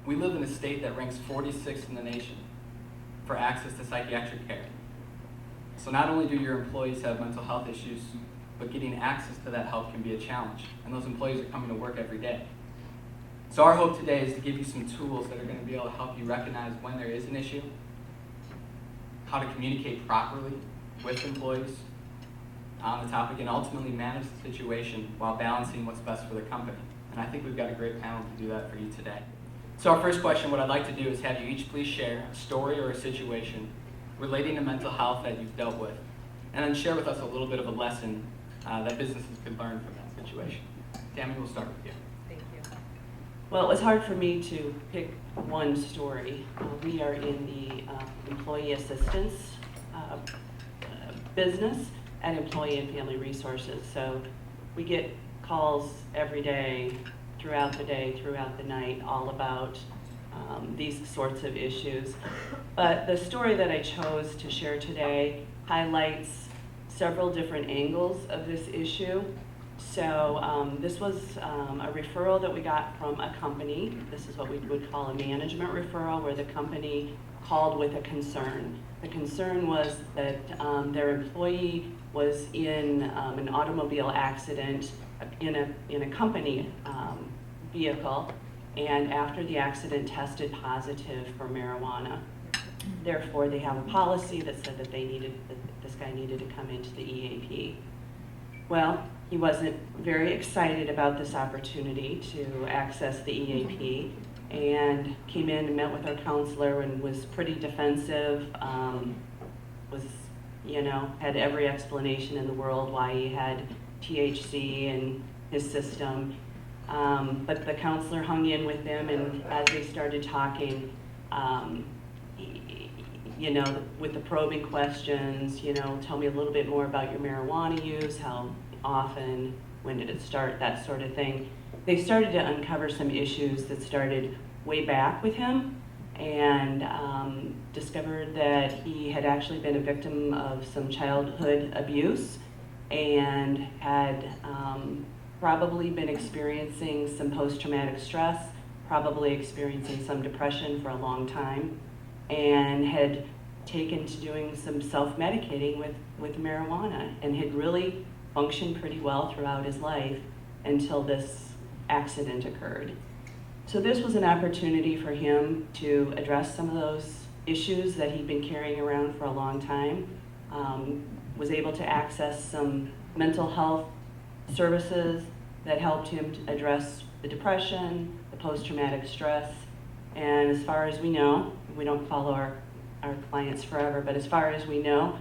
We live in a state that ranks 46th in the nation for access to psychiatric care. So not only do your employees have mental health issues, but getting access to that help can be a challenge. And those employees are coming to work every day. So our hope today is to give you some tools that are going to be able to help you recognize when there is an issue, how to communicate properly with employees on the topic, and ultimately manage the situation while balancing what's best for the company. And I think we've got a great panel to do that for you today. So our first question, what I'd like to do is have you each please share a story or a situation relating to mental health that you've dealt with, and then share with us a little bit of a lesson that businesses could learn from that situation. Tammy, we'll start with you. Thank you. Well, it was hard for me to pick one story. We are in the employee assistance business at Employee and Family Resources. So we get calls every day, throughout the night, all about these sorts of issues. But the story that I chose to share today highlights several different angles of this issue. So this was a referral that we got from a company. This is what we would call a management referral, where the company called with a concern. The concern was that their employee was in an automobile accident in a company vehicle, and after the accident tested positive for marijuana. Therefore, they have a policy that said that this guy needed to come into the EAP. Well, he wasn't very excited about this opportunity to access the EAP, and came in and met with our counselor and was pretty defensive, had every explanation in the world why he had THC in his system. But the counselor hung in with him, and as they started talking, with the probing questions, tell me a little bit more about your marijuana use, how often, when did it start, that sort of thing. They started to uncover some issues that started way back with him, and discovered that he had actually been a victim of some childhood abuse, and had probably been experiencing some post-traumatic stress, probably experiencing some depression for a long time, and had taken to doing some self-medicating with marijuana, and had really functioned pretty well throughout his life until this accident occurred. So this was an opportunity for him to address some of those issues that he'd been carrying around for a long time, was able to access some mental health services that helped him to address the depression, the post-traumatic stress, and as far as we know, we don't follow our clients forever, but as far as we know,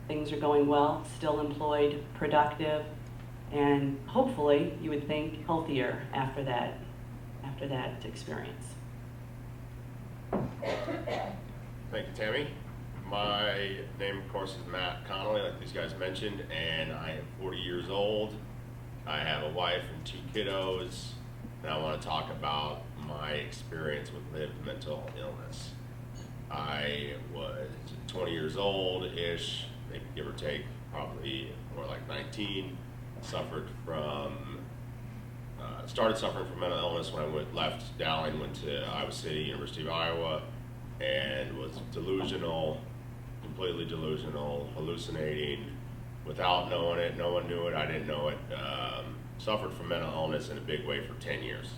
things are going well, still employed, productive, and hopefully, you would think, healthier after that experience. Thank you, Tammy. My name, of course, is Matt Connolly, like these guys mentioned, and I am 40 years old. I have a wife and 2 kiddos, and I want to talk about my experience with lived mental illness. I was 20 years old-ish, maybe give or take, probably more like 19. Started suffering from mental illness when I left Dowling, went to Iowa City, University of Iowa, and was delusional, completely delusional, hallucinating, without knowing it. No one knew it, I didn't know it. Suffered from mental illness in a big way for 10 years.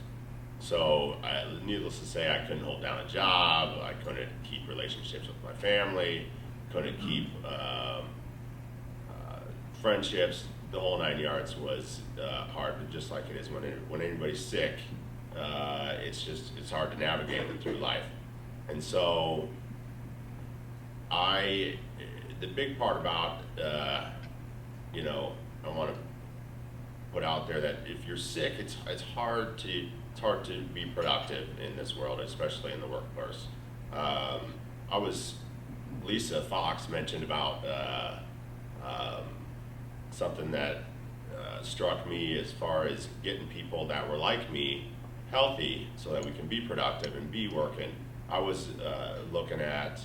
So needless to say, I couldn't hold down a job, I couldn't keep relationships with my family, couldn't keep friendships. The whole 9 yards was hard, just like it is when anybody's sick. It's hard to navigate them through life. And so the big part about, I want to put out there that if you're sick, it's hard to be productive in this world, especially in the workforce. Lisa Fox mentioned about something that struck me as far as getting people that were like me healthy so that we can be productive and be working. I was looking at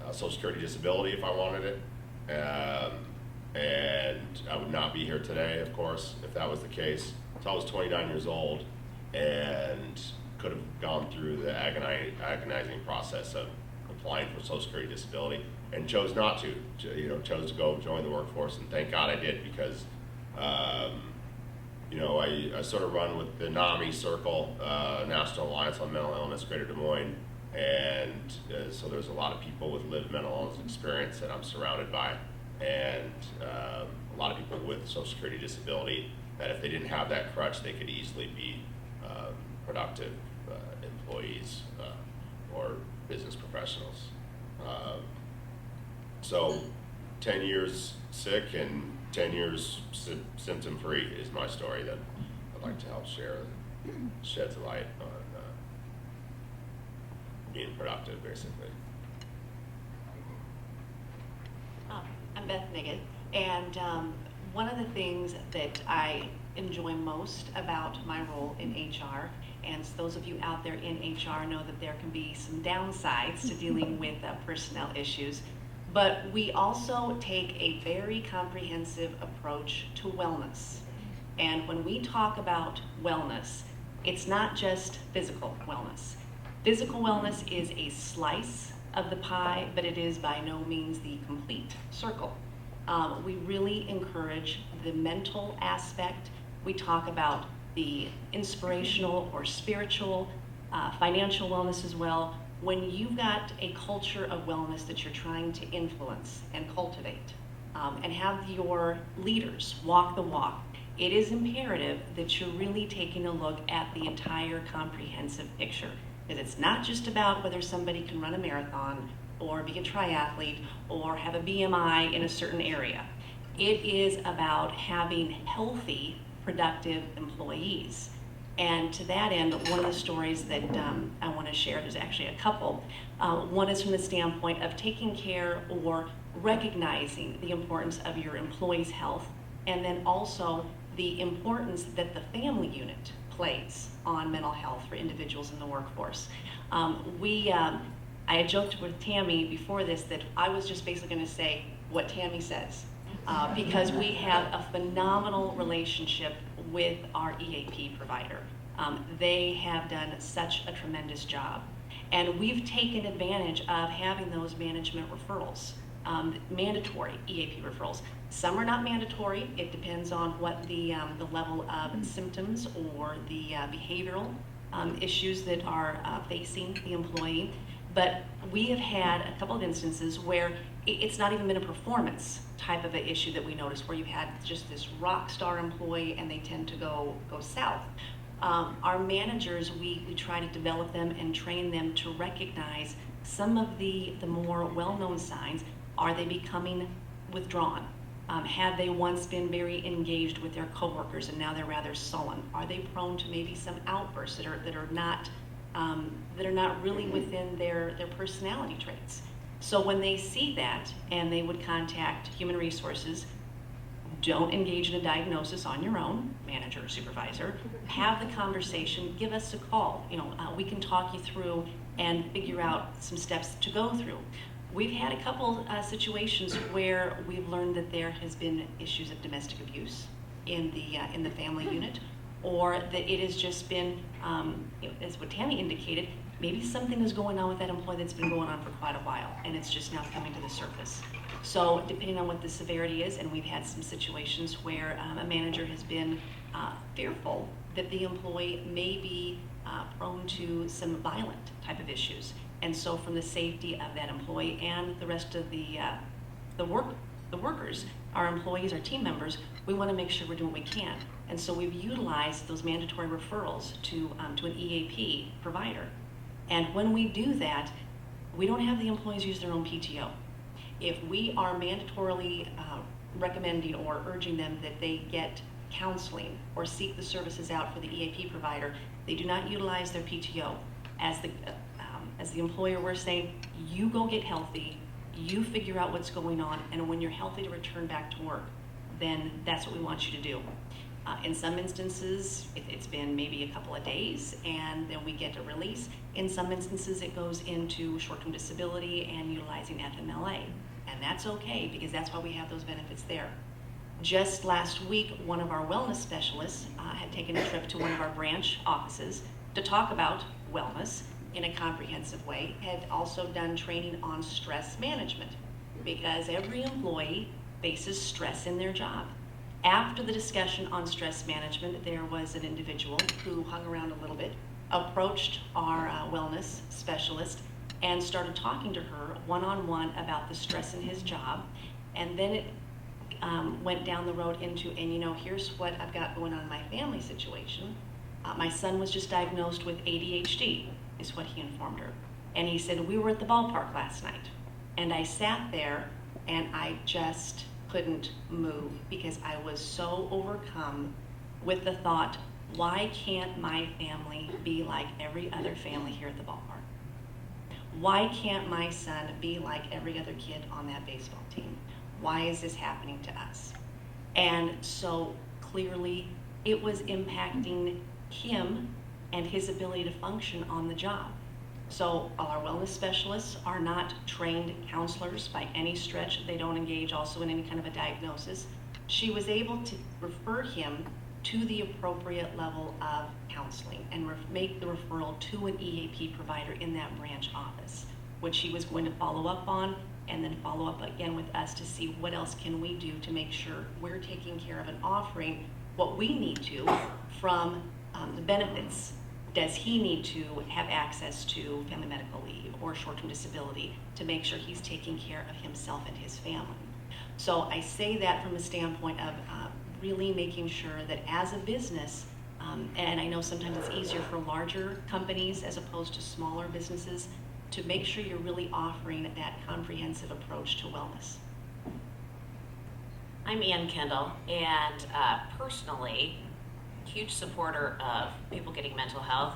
Social Security disability if I wanted it, and I would not be here today, of course, if that was the case. So I was 29 years old and could have gone through the agonizing process of applying for Social Security disability and chose not to, chose to go join the workforce, and thank God I did, because I sort of run with the NAMI Circle, National Alliance on Mental Illness, Greater Des Moines, and so there's a lot of people with lived mental illness experience that I'm surrounded by, and a lot of people with Social Security disability that if they didn't have that crutch, they could easily be productive employees or business professionals. So 10 years sick and 10 years symptom-free is my story that I'd like to help share, sheds light on being productive, basically. I'm Beth Niggett, and one of the things that I enjoy most about my role in HR, and those of you out there in HR know that there can be some downsides to dealing with personnel issues, but we also take a very comprehensive approach to wellness. And when we talk about wellness, it's not just physical wellness. Physical wellness is a slice of the pie, but it is by no means the complete circle. We really encourage the mental aspect. We talk about the inspirational or spiritual, financial wellness as well. When you've got a culture of wellness that you're trying to influence and cultivate, and have your leaders walk the walk, it is imperative that you're really taking a look at the entire comprehensive picture. Because it's not just about whether somebody can run a marathon or be a triathlete or have a BMI in a certain area. It is about having healthy, productive employees. And to that end, one of the stories that I want to share, there's actually a couple. One is from the standpoint of taking care or recognizing the importance of your employees' health, and then also the importance that the family unit plays on mental health for individuals in the workforce. I had joked with Tammy before this that I was just basically going to say what Tammy says, because we have a phenomenal relationship with our EAP provider. They have done such a tremendous job. And we've taken advantage of having those management referrals, mandatory EAP referrals. Some are not mandatory. It depends on what the level of symptoms or the behavioral issues that are facing the employee. But we have had a couple of instances where it's not even been a performance type of an issue that we noticed, where you've had just this rock star employee and they tend to go south. Our managers, we try to develop them and train them to recognize some of the more well-known signs. Are they becoming withdrawn? Have they once been very engaged with their coworkers and now they're rather sullen? Are they prone to maybe some outbursts that are not really within their personality traits? So when they see that and they would contact human resources, don't engage in a diagnosis on your own, manager or supervisor. Have the conversation, give us a call. We can talk you through and figure out some steps to go through. We've had a couple situations where we've learned that there has been issues of domestic abuse in the family unit, or that it has just been, as what Tammy indicated, maybe something is going on with that employee that's been going on for quite a while, and it's just now coming to the surface. So depending on what the severity is, and we've had some situations where a manager has been fearful that the employee may be prone to some violent type of issues. And so from the safety of that employee and the rest of the workers, our employees, our team members, we want to make sure we're doing what we can. And so we've utilized those mandatory referrals to an EAP provider. And when we do that, we don't have the employees use their own PTO. If we are mandatorily recommending or urging them that they get counseling or seek the services out for the EAP provider, they do not utilize their PTO. As the employer, we're saying, you go get healthy, you figure out what's going on, and when you're healthy to return back to work, then that's what we want you to do. In some instances, it's been maybe a couple of days, and then we get a release. In some instances, it goes into short-term disability and utilizing FMLA, and that's okay, because that's why we have those benefits there. Just last week, one of our wellness specialists had taken a trip to one of our branch offices to talk about wellness in a comprehensive way, had also done training on stress management, because every employee faces stress in their job. After the discussion on stress management, there was an individual who hung around a little bit, approached our wellness specialist, and started talking to her one-on-one about the stress in his job. And then it went down the road into, and here's what I've got going on in my family situation. My son was just diagnosed with ADHD, is what he informed her. And he said, we were at the ballpark last night, and I sat there and I just couldn't move because I was so overcome with the thought, why can't my family be like every other family here at the ballpark? Why can't my son be like every other kid on that baseball team? Why is this happening to us? And so clearly it was impacting him and his ability to function on the job. So our wellness specialists are not trained counselors by any stretch. They don't engage also in any kind of a diagnosis. She was able to refer him to the appropriate level of counseling and make the referral to an EAP provider in that branch office, which she was going to follow up on, and then follow up again with us to see what else can we do to make sure we're taking care of and offering what we need to from the benefits. Does he need to have access to family medical leave or short-term disability to make sure he's taking care of himself and his family? So I say that from a standpoint of really making sure that as a business, and I know sometimes it's easier for larger companies as opposed to smaller businesses, to make sure you're really offering that comprehensive approach to wellness. I'm Ann Kendall, and personally, huge supporter of people getting mental health.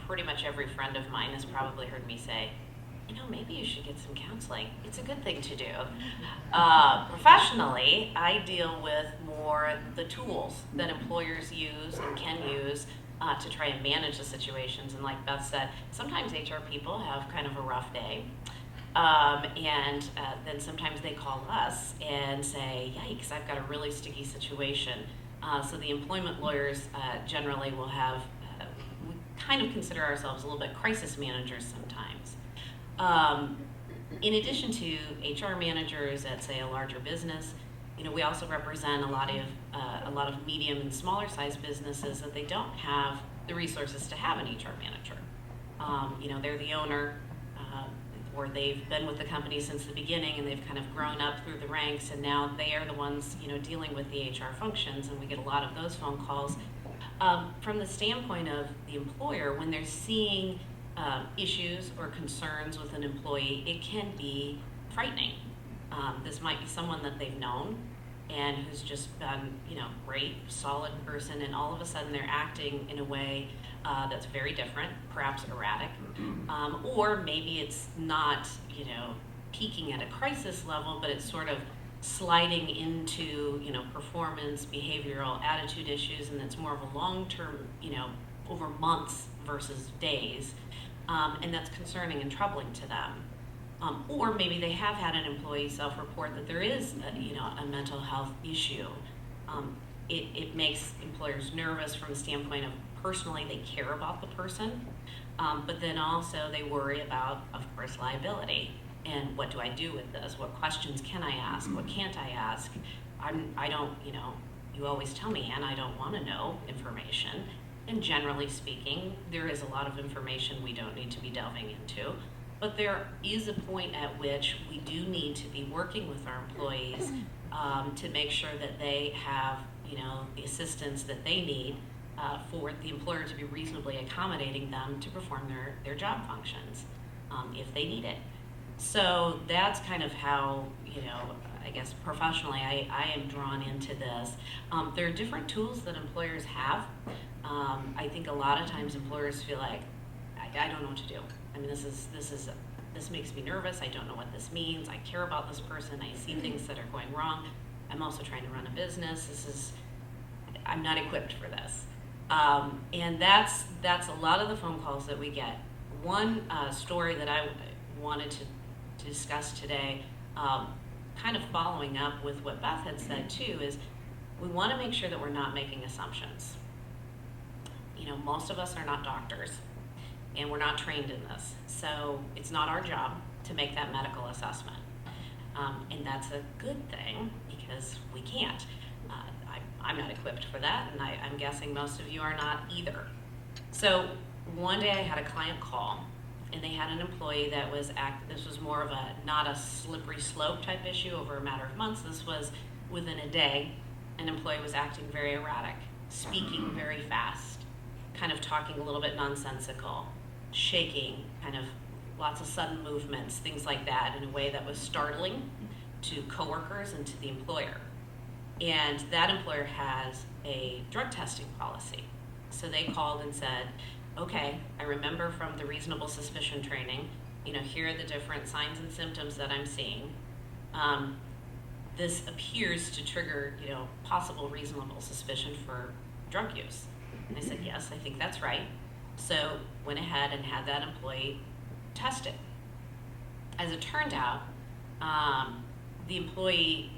Pretty much every friend of mine has probably heard me say, maybe you should get some counseling. It's a good thing to do. Professionally, I deal with more the tools that employers use and can use to try and manage the situations. And like Beth said, sometimes HR people have kind of a rough day. And then sometimes they call us and say, yikes, I've got a really sticky situation. So the employment lawyers generally will have, we kind of consider ourselves a little bit crisis managers sometimes. In addition to HR managers at, say, a larger business, we also represent a lot of medium and smaller sized businesses that they don't have the resources to have an HR manager. They're the owner, or they've been with the company since the beginning and they've kind of grown up through the ranks, and now they are the ones dealing with the HR functions, and we get a lot of those phone calls. From the standpoint of the employer, when they're seeing issues or concerns with an employee, it can be frightening. This might be someone that they've known and who's just been, great, solid person, and all of a sudden they're acting in a way that's very different, perhaps erratic, or maybe it's not, peaking at a crisis level, but it's sort of sliding into, performance, behavioral, attitude issues, and it's more of a long-term, over months versus days, and that's concerning and troubling to them. Or maybe they have had an employee self-report that there is, a mental health issue. It makes employers nervous from the standpoint of personally they care about the person, but then also they worry about, of course, liability. And what do I do with this? What questions can I ask? What can't I ask? I don't, you always tell me, Ann, I don't want to know information. And generally speaking, there is a lot of information we don't need to be delving into. But there is a point at which we do need to be working with our employees to make sure that they have, the assistance that they need for the employer to be reasonably accommodating them to perform their job functions if they need it. So that's kind of how, I guess professionally I am drawn into this. There are different tools that employers have. I think a lot of times employers feel like, I don't know what to do. I mean, this makes me nervous. I don't know what this means. I care about this person. I see things that are going wrong. I'm also trying to run a business. I'm not equipped for this. And that's a lot of the phone calls that we get. One story that I wanted to discuss today, kind of following up with what Beth had said too, is we want to make sure that we're not making assumptions. most of us are not doctors, and we're not trained in this. So it's not our job to make that medical assessment. And that's a good thing because we can't. I'm not equipped for that, and I'm guessing most of you are not either. So one day I had a client call, and they had an employee that was this was more of not a slippery slope type issue over a matter of months. This was within a day. An employee was acting very erratic, speaking very fast, kind of talking a little bit nonsensical, shaking, kind of lots of sudden movements, things like that, in a way that was startling to coworkers and to the employer. And that employer has a drug testing policy. So they called and said, okay, I remember from the reasonable suspicion training, here are the different signs and symptoms that I'm seeing. This appears to trigger, possible reasonable suspicion for drug use. And I said, yes, I think that's right. So went ahead and had that employee tested. As it turned out, the employee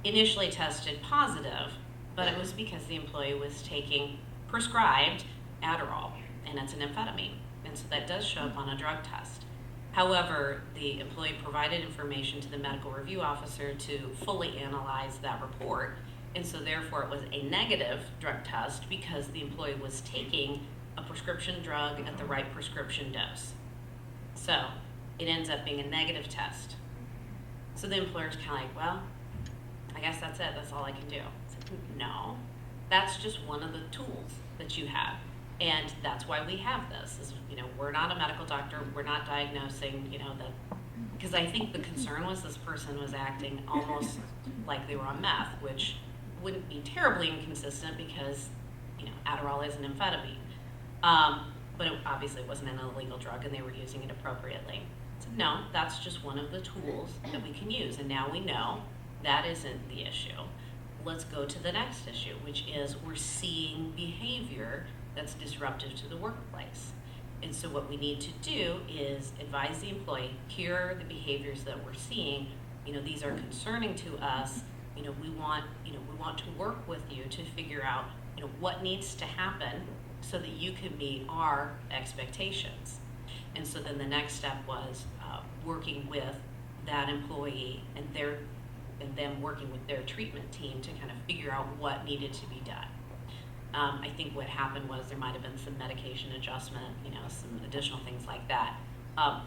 initially tested positive, but it was because the employee was taking prescribed Adderall, and it's an amphetamine, and so that does show up on a drug test. However, the employee provided information to the medical review officer to fully analyze that report, and so therefore it was a negative drug test because the employee was taking a prescription drug at the right prescription dose. So it ends up being a negative test. So the employer's kind of like, well, I guess that's it. That's all I can do. I said, no, that's just one of the tools that you have. And that's why we have this. Is, we're not a medical doctor. We're not diagnosing, because I think the concern was this person was acting almost like they were on meth, which wouldn't be terribly inconsistent because, Adderall is an amphetamine. But obviously it wasn't an illegal drug and they were using it appropriately. So no, that's just one of the tools that we can use. And now we know that isn't the issue. Let's go to the next issue, which is we're seeing behavior that's disruptive to the workplace. And so what we need to do is advise the employee, here are the behaviors that we're seeing. These are concerning to us. We want to work with you to figure out, what needs to happen so that you can meet our expectations. And so then the next step was working with that employee and them working with their treatment team to kind of figure out what needed to be done. I think what happened was there might have been some medication adjustment, some additional things like that.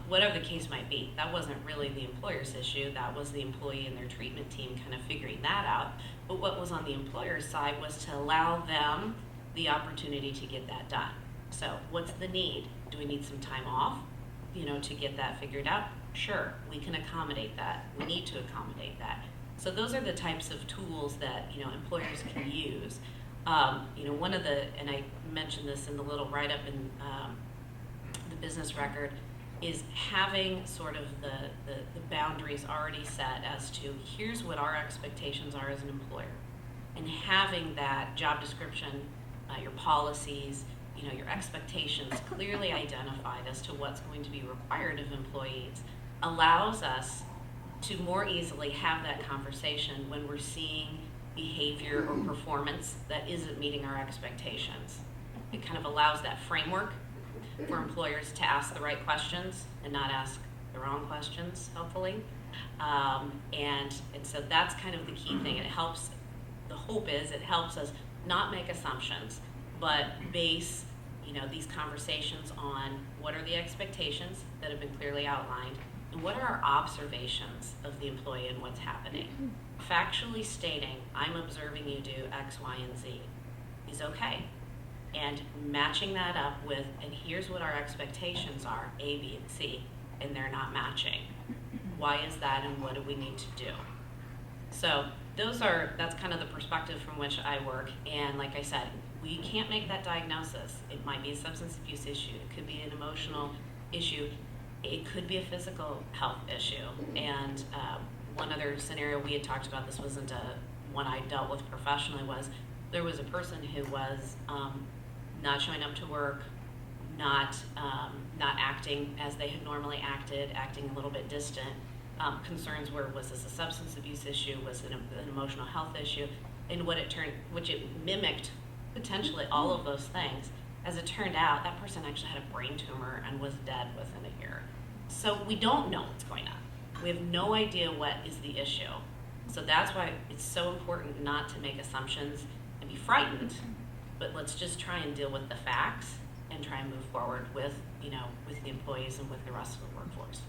Whatever the case might be, that wasn't really the employer's issue. That was the employee and their treatment team kind of figuring that out. But what was on the employer's side was to allow them the opportunity to get that done. So what's the need? Do we need some time off, to get that figured out? Sure, we can accommodate that. We need to accommodate that. So those are the types of tools that, employers can use. One of the, and I mentioned this in the little write-up in the business record, is having sort of the boundaries already set as to here's what our expectations are as an employer. And having that job description, your policies, your expectations clearly identified as to what's going to be required of employees allows us to more easily have that conversation when we're seeing behavior or performance that isn't meeting our expectations. It kind of allows that framework for employers to ask the right questions and not ask the wrong questions, hopefully. And so that's kind of the key thing. It helps, the hope is it helps us not make assumptions, but base these conversations on what are the expectations that have been clearly outlined and what are our observations of the employee and what's happening. Factually stating, I'm observing you do X, Y, and Z is okay. And matching that up with, and here's what our expectations are, A, B, and C, and they're not matching. Why is that and what do we need to do? So that's kind of the perspective from which I work. And like I said, we can't make that diagnosis. It might be a substance abuse issue. It could be an emotional issue. It could be a physical health issue. And one other scenario we had talked about, this wasn't one I dealt with professionally, was there was a person who was not showing up to work, not acting as they had normally acted, acting a little bit distant. Concerns were, was this a substance abuse issue? Was it an emotional health issue? And which it mimicked potentially all of those things. As it turned out, that person actually had a brain tumor and was dead within a year. So we don't know what's going on. We have no idea what is the issue. So that's why it's so important not to make assumptions and be frightened, but let's just try and deal with the facts and try and move forward with, with the employees and with the rest of the workforce.